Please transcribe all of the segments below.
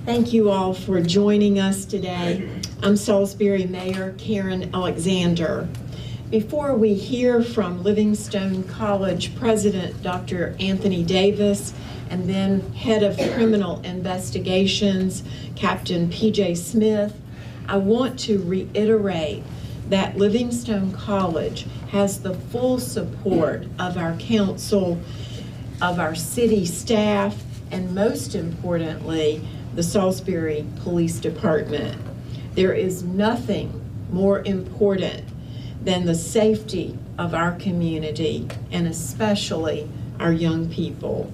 Thank you all for joining us today. I'm Salisbury Mayor Karen Alexander. Before we hear from Livingstone College President Dr. Anthony Davis and then Head of Criminal Investigations, Captain P.J. Smith, I want to reiterate that Livingstone College has the full support of our council, of our city staff, and most importantly, the Salisbury Police Department. There is nothing more important than the safety of our community and especially our young people.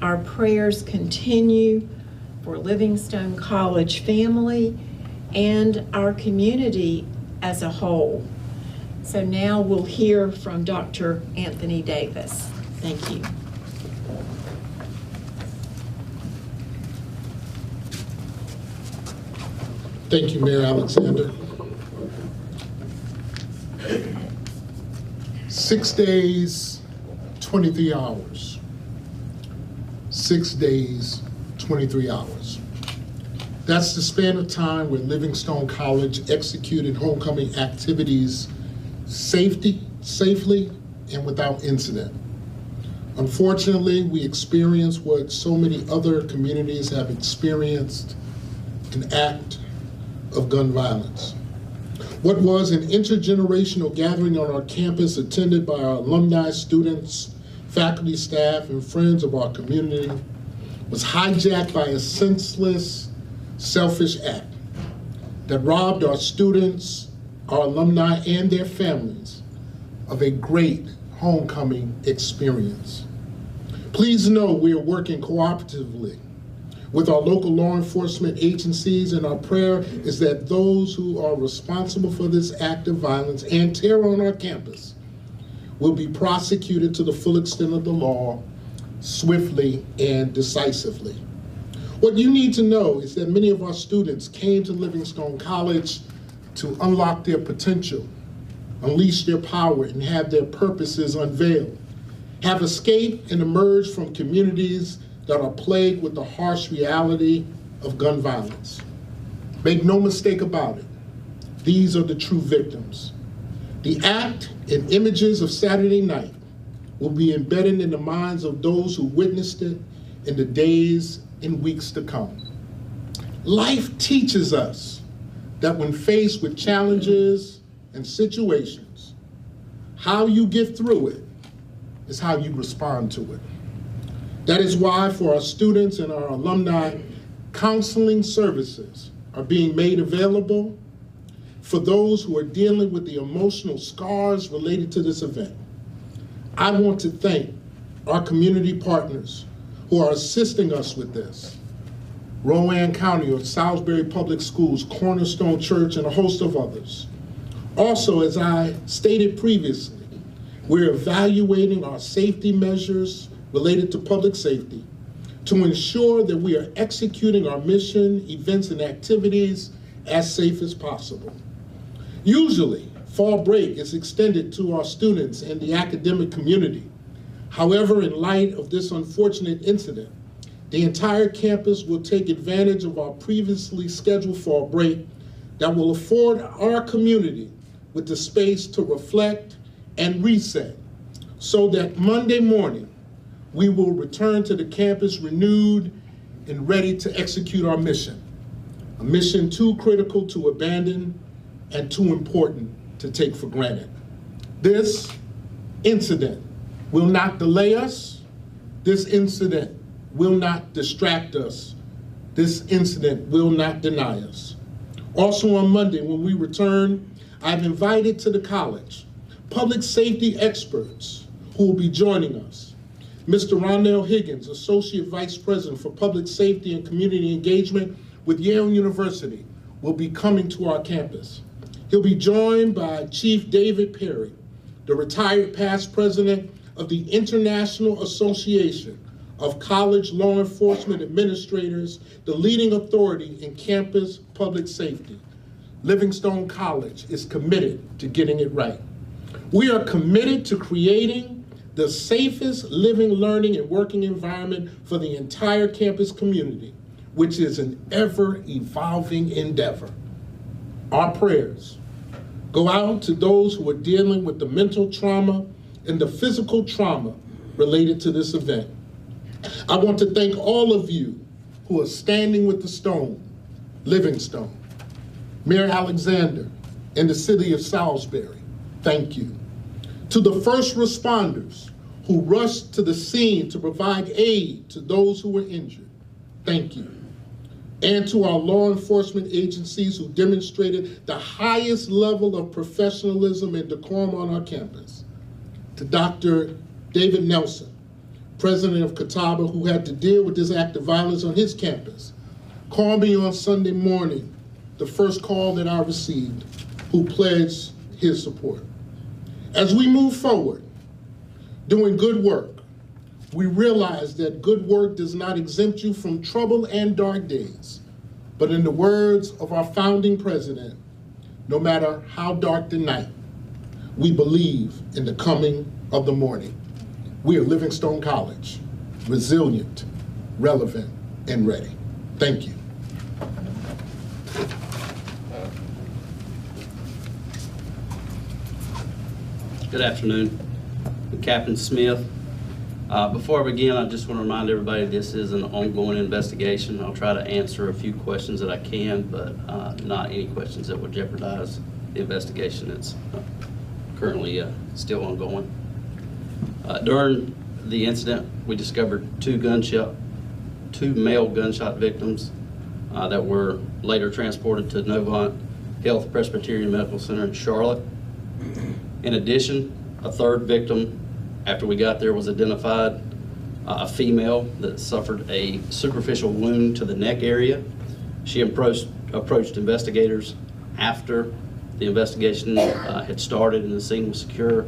Our prayers continue for Livingstone College family and our community as a whole. So now we'll hear from Dr. Anthony Davis. Thank you. Thank you, Mayor Alexander. 6 days, 23 hours. 6 days, 23 hours. That's the span of time where Livingstone College executed homecoming activities safely and without incident. Unfortunately, we experienced what so many other communities have experienced, an act of gun violence. What was an intergenerational gathering on our campus attended by our alumni, students, faculty, staff, and friends of our community was hijacked by a senseless, selfish act that robbed our students, our alumni, and their families of a great homecoming experience. Please know we are working cooperatively with our local law enforcement agencies, and our prayer is that those who are responsible for this act of violence and terror on our campus will be prosecuted to the full extent of the law, swiftly and decisively. What you need to know is that many of our students came to Livingstone College to unlock their potential, unleash their power, and have their purposes unveiled, have escaped and emerged from communities that are plagued with the harsh reality of gun violence. Make no mistake about it, these are the true victims. The act and images of Saturday night will be embedded in the minds of those who witnessed it in the days and weeks to come. Life teaches us that when faced with challenges and situations, how you get through it is how you respond to it. That is why for our students and our alumni, counseling services are being made available for those who are dealing with the emotional scars related to this event. I want to thank our community partners who are assisting us with this. Rowan County or Salisbury Public Schools, Cornerstone Church, and a host of others. Also, as I stated previously, we're evaluating our safety measures related to public safety to ensure that we are executing our mission, events, and activities as safe as possible. Usually, fall break is extended to our students and the academic community. However, in light of this unfortunate incident, the entire campus will take advantage of our previously scheduled fall break that will afford our community with the space to reflect and reset so that Monday morning, we will return to the campus renewed and ready to execute our mission, a mission too critical to abandon and too important to take for granted. This incident will not delay us. This incident will not distract us. This incident will not deny us. Also on Monday, when we return, I've invited to the college public safety experts who will be joining us. Mr. Ronell Higgins, Associate Vice President for Public Safety and Community Engagement with Yale University, will be coming to our campus. He'll be joined by Chief David Perry, the retired past president of the International Association of College Law Enforcement Administrators, the leading authority in campus public safety. Livingstone College is committed to getting it right. We are committed to creating the safest living, learning, and working environment for the entire campus community, which is an ever-evolving endeavor. Our prayers go out to those who are dealing with the mental trauma and the physical trauma related to this event. I want to thank all of you who are standing with the stone, Livingstone, Mayor Alexander, and the city of Salisbury. Thank you. To the first responders who rushed to the scene to provide aid to those who were injured. Thank you. And to our law enforcement agencies who demonstrated the highest level of professionalism and decorum on our campus. To Dr. David Nelson, president of Catawba, who had to deal with this act of violence on his campus, called me on Sunday morning, the first call that I received, who pledged his support. As we move forward, doing good work, we realize that good work does not exempt you from trouble and dark days. But in the words of our founding president, no matter how dark the night, we believe in the coming of the morning. We are Livingstone College, resilient, relevant, and ready. Thank you. Good afternoon. I'm Captain Smith. Before I begin, I just want to remind everybody this is an ongoing investigation. I'll try to answer a few questions that I can, but not any questions that would jeopardize the investigation that's currently still ongoing. During the incident, we discovered two male gunshot victims that were later transported to Novant Health Presbyterian Medical Center in Charlotte. In addition, a third victim, after we got there, was identified, a female that suffered a superficial wound to the neck area. She approached investigators after the investigation had started and the scene was secure.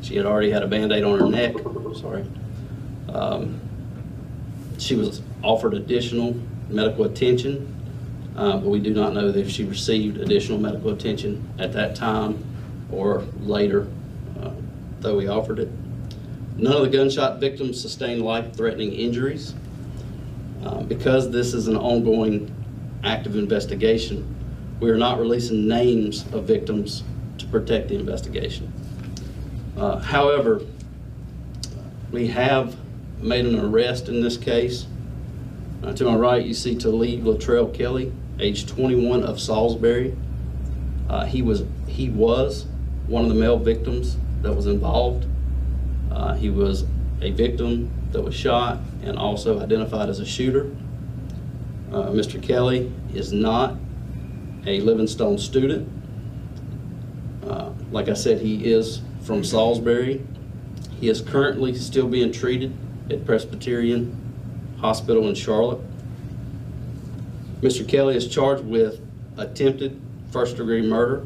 She had already had a Band-Aid on her neck, sorry. She was offered additional medical attention, but we do not know if she received additional medical attention at that time or later, though we offered it. None of the gunshot victims sustained life-threatening injuries. Because this is an ongoing active investigation, we are not releasing names of victims to protect the investigation. However, we have made an arrest in this case. To my right, you see Talib Latrell Kelly, age 21, of Salisbury. He was one of the male victims that was involved. He was a victim that was shot and also identified as a shooter. Mr. Kelly is not a Livingstone student. Like I said, he is from Salisbury. He is currently still being treated at Presbyterian Hospital in Charlotte. Mr. Kelly is charged with attempted first-degree murder,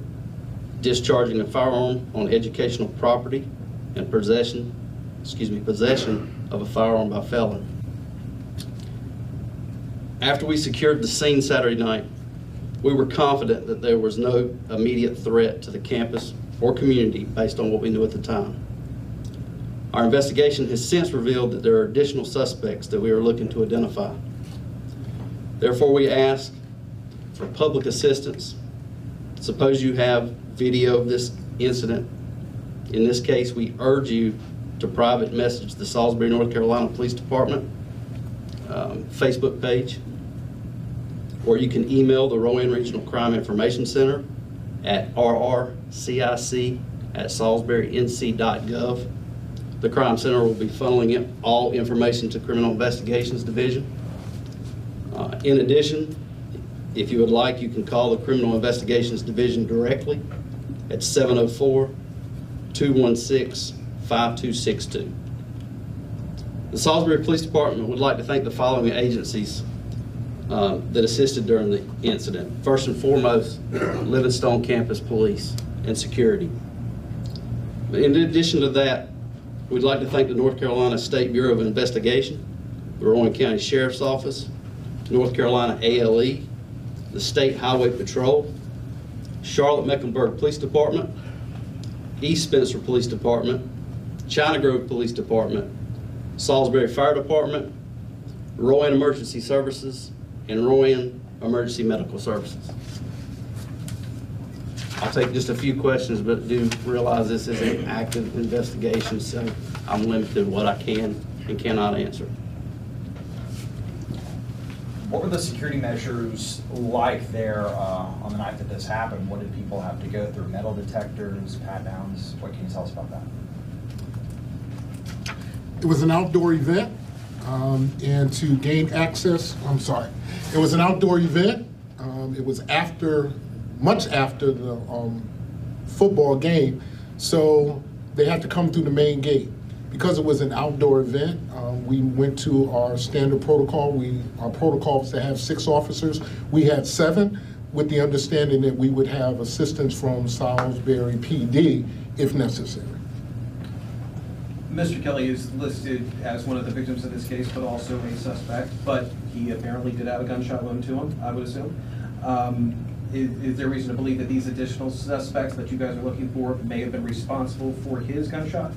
discharging a firearm on educational property, and possession of a firearm by felon. After we secured the scene Saturday night, we were confident that there was no immediate threat to the campus or community based on what we knew at the time. Our investigation has since revealed that there are additional suspects that we are looking to identify. Therefore, we ask for public assistance. Suppose you have video of this incident. In this case, we urge you to private message the Salisbury, North Carolina Police Department Facebook page, or you can email the Rowan Regional Crime Information Center at rrcic@salisburync.gov. The Crime Center will be funneling all information to Criminal Investigations Division. In addition, if you would like, you can call the Criminal Investigations Division directly at 704-216-5262. The Salisbury Police Department would like to thank the following agencies that assisted during the incident. First and foremost, Livingstone Campus Police and Security. In addition to that, we'd like to thank the North Carolina State Bureau of Investigation, the Rowan County Sheriff's Office, North Carolina ALE, the State Highway Patrol, Charlotte-Mecklenburg Police Department, East Spencer Police Department, China Grove Police Department, Salisbury Fire Department, Rowan Emergency Services, and Rowan Emergency Medical Services. I'll take just a few questions, but do realize this is an active investigation, so I'm limited in what I can and cannot answer. What were the security measures like there on the night that this happened? What did people have to go through? Metal detectors, pat-downs? What can you tell us about that? It was an outdoor event, and to gain access, it was an outdoor event. It was much after the football game, so they had to come through the main gate. Because it was an outdoor event, we went to our standard protocol. Our protocol was to have 6 officers. We had 7, with the understanding that we would have assistance from Salisbury PD if necessary. Mr. Kelly is listed as one of the victims of this case, but also a suspect, but he apparently did have a gunshot wound to him, I would assume. Is there reason to believe that these additional suspects that you guys are looking for may have been responsible for his gunshot?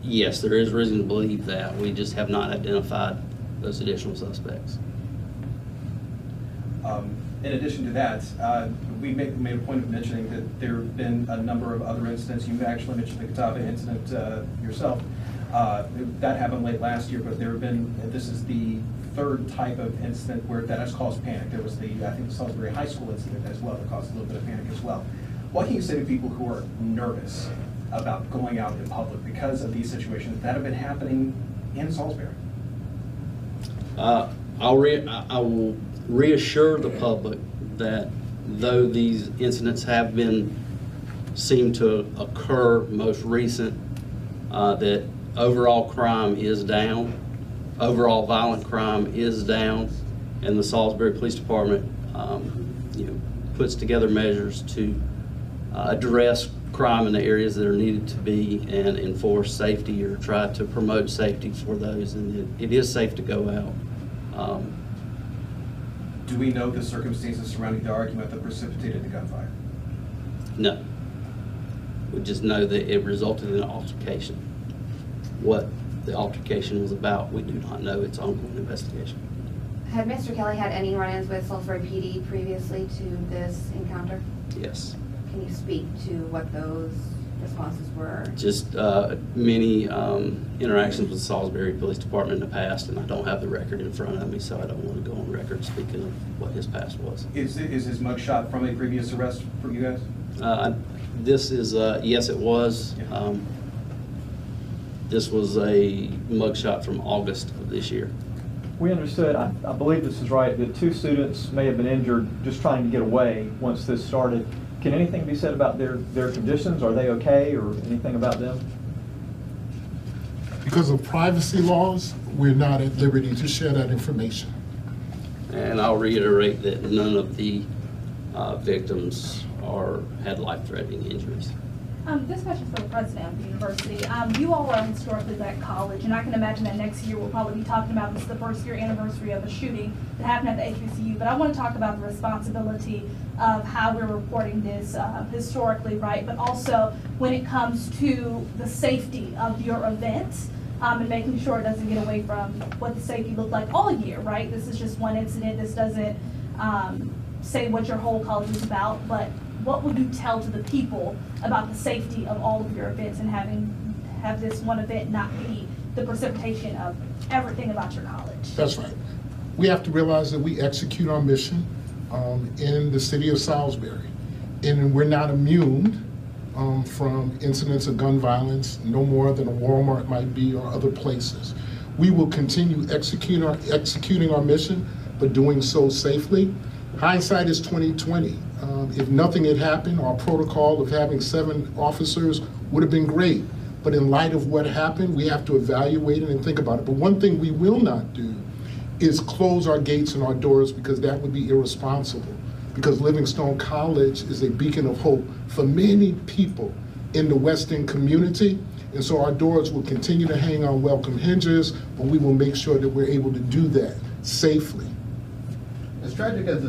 Yes, there is reason to believe that. We just have not identified those additional suspects. In addition to that, we made a point of mentioning that there have been a number of other incidents. You actually mentioned the Catawba incident yourself. That happened late last year, but there have been, this is the 3rd type of incident where that has caused panic. There was the, I think, the Salisbury High School incident as well that caused a little bit of panic as well. What can you say to people who are nervous about going out in public because of these situations that have been happening in Salisbury? I will reassure the public that though these incidents seem to occur most recent, that overall crime is down, overall violent crime is down, and the Salisbury Police Department puts together measures to address crime in the areas that are needed to be and enforce safety or try to promote safety for those, and it is safe to go out. Do we know the circumstances surrounding the argument that precipitated the gunfire? No. We just know that it resulted in an altercation. What the altercation was about, we do not know. It's ongoing investigation. Had Mr. Kelly had any run-ins with Salisbury PD previously to this encounter? Yes. Can you speak to what those responses were? Just many interactions with the Salisbury Police Department in the past, and I don't have the record in front of me, so I don't want to go on record speaking of what his past was. Is his mugshot from a previous arrest for you guys? This is, yes, it was. Yeah. This was a mugshot from August of this year. We understood, I believe this is right, that 2 students may have been injured just trying to get away once this started. Can anything be said about their conditions? Are they okay, or anything about them? Because of privacy laws, we're not at liberty to share that information. And I'll reiterate that none of the victims had life-threatening injuries. This question is for the president of the university. You all are a historically black college, and I can imagine that next year we'll probably be talking about this is the 1st year anniversary of a shooting that happened at the HBCU. But I want to talk about the responsibility of how we're reporting this historically, right? But also when it comes to the safety of your events and making sure it doesn't get away from what the safety looked like all year, right? This is just one incident. This doesn't say what your whole college is about, but what would you tell to the people about the safety of all of your events and have this one event not be the precipitation of everything about your college? That's right. We have to realize that we execute our mission in the city of Salisbury, and we're not immune from incidents of gun violence, no more than a Walmart might be or other places. We will continue executing our mission, but doing so safely. Hindsight is 20/20. If nothing had happened, our protocol of having 7 officers would have been great. But in light of what happened, we have to evaluate it and think about it. But one thing we will not do is close our gates and our doors, because that would be irresponsible. Because Livingstone College is a beacon of hope for many people in the West End community. And so our doors will continue to hang on welcome hinges, but we will make sure that we're able to do that safely. As tragic as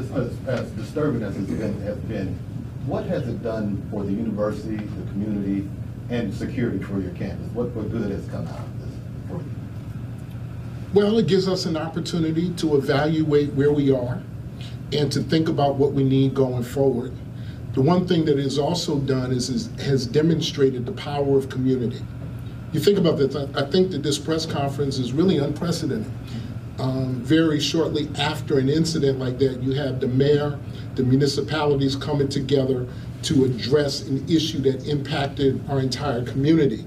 disturbing as this event has been, what has it done for the university, the community, and security for your campus? What good has come out of this for you? Well, it gives us an opportunity to evaluate where we are and to think about what we need going forward. The one thing that is also done has demonstrated the power of community. You think about this, I think that this press conference is really unprecedented. Very shortly after an incident like that, you have the mayor, the municipalities coming together to address an issue that impacted our entire community.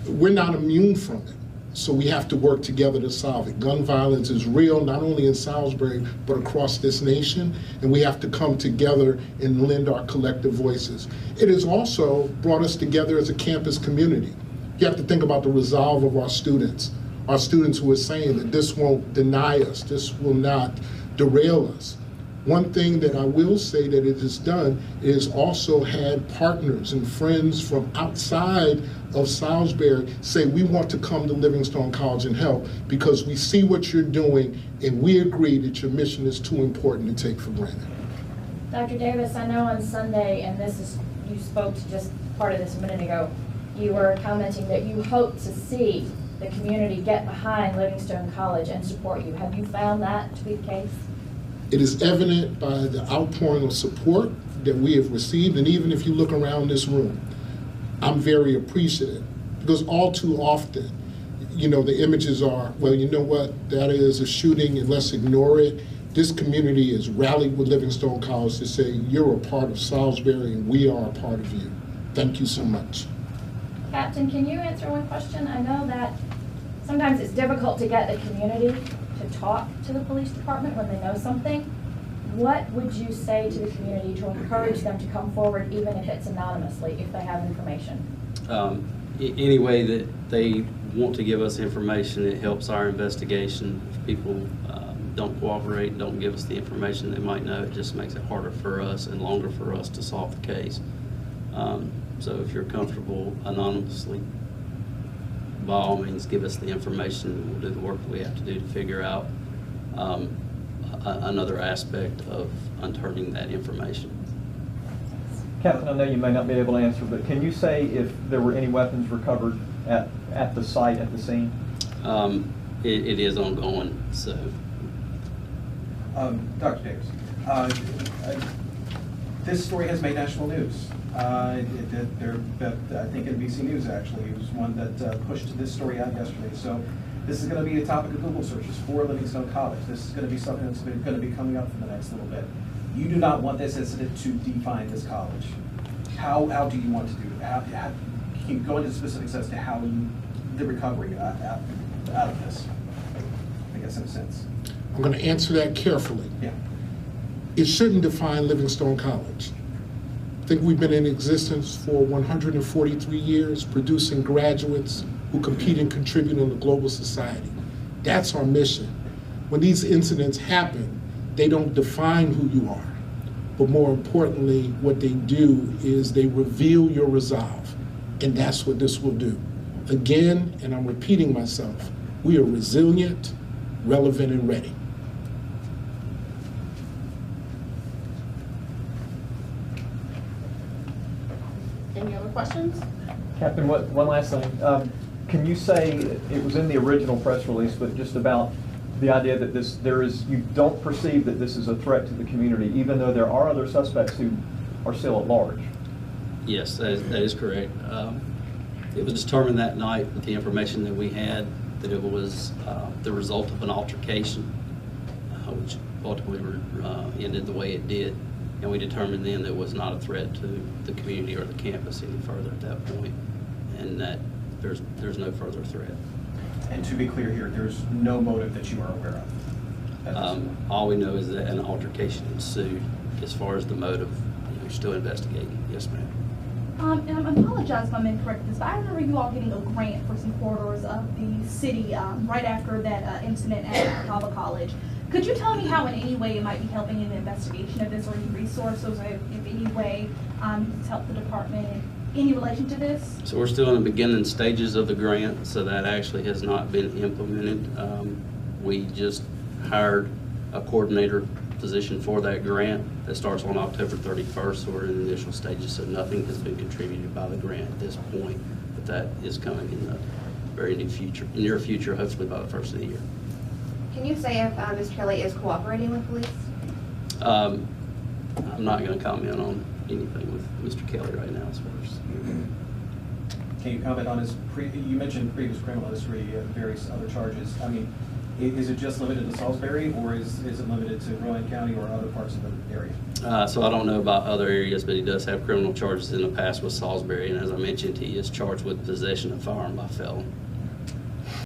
We're not immune from it, so we have to work together to solve it. Gun violence is real, not only in Salisbury, but across this nation, and we have to come together and lend our collective voices. It has also brought us together as a campus community. You have to think about the resolve of our students who are saying that this won't deny us, this will not derail us. One thing that I will say that it has done is also had partners and friends from outside of Salisbury say, we want to come to Livingstone College and help because we see what you're doing and we agree that your mission is too important to take for granted. Dr. Davis, I know on Sunday, and you spoke to just part of this a minute ago, you were commenting that you hope to see the community get behind Livingstone College and support you. Have you found that to be the case? It is evident by the outpouring of support that we have received, and even if you look around this room, I'm very appreciative because all too often, the images are, well, you know what, that is a shooting and let's ignore it. This community is rallied with Livingstone College to say, you're a part of Salisbury and we are a part of you. Thank you so much. Captain, can you answer one question? I know that sometimes it's difficult to get the community to talk to the police department when they know something. What would you say to the community to encourage them to come forward, even if it's anonymously, if they have information? Any way that they want to give us information, it helps our investigation. If people don't cooperate, don't give us the information they might know, it just makes it harder for us and longer for us to solve the case. So if you're comfortable anonymously, by all means, give us the information and we'll do the work that we have to do to figure out another aspect of unturning that information. Captain, I know you may not be able to answer, but can you say if there were any weapons recovered at the site, at the scene? It is ongoing, so. Dr. Davis, this story has made national news. I think NBC News actually was one that pushed this story out yesterday. So this is going to be a topic of Google searches for Livingstone College. This is going to be something that's going to be coming up for the next little bit. You do not want this incident to define this college. How do you want to do it? How can you go into specifics as to how the recovery out of this? I guess in a sense. I'm going to answer that carefully. Yeah. It shouldn't define Livingstone College. I think we've been in existence for 143 years, producing graduates who compete and contribute in the global society. That's our mission. When these incidents happen, they don't define who you are, but more importantly, what they do is they reveal your resolve, and that's what this will do. Again, and I'm repeating myself, we are resilient, relevant, and ready. Any other questions? Captain, one last thing. Can you say, it was in the original press release, but just about the idea that you don't perceive that this is a threat to the community, even though there are other suspects who are still at large? Yes, that is correct. It was determined that night with the information that we had that it was the result of an altercation, which ultimately ended the way it did. And we determined then that it was not a threat to the community or the campus any further at that point, and that there's no further threat. And to be clear here, there's no motive that you are aware of? All we know is that an altercation ensued. As far as the motive, we're still investigating. Yes, ma'am. And I apologize if I'm incorrect with this, but I remember you all getting a grant for some corridors of the city right after that incident at Catawba College. Could you tell me how in any way it might be helping in the investigation of this, or any resources, or if any way it's helped the department in any relation to this? So we're still in the beginning stages of the grant, so that actually has not been implemented. We just hired a coordinator position for that grant that starts on October 31st, so we're in the initial stages, so nothing has been contributed by the grant at this point, but that is coming in the very near future, hopefully by the first of the year. Can you say if Mr. Kelly is cooperating with police? I'm not going to comment on anything with Mr. Kelly right now as far as. Can you comment on his, you mentioned previous criminal history and various other charges. I mean, is it just limited to Salisbury, or is it limited to Rowan County or other parts of the area? So I don't know about other areas, but he does have criminal charges in the past with Salisbury, and as I mentioned, he is charged with possession of firearm by felon.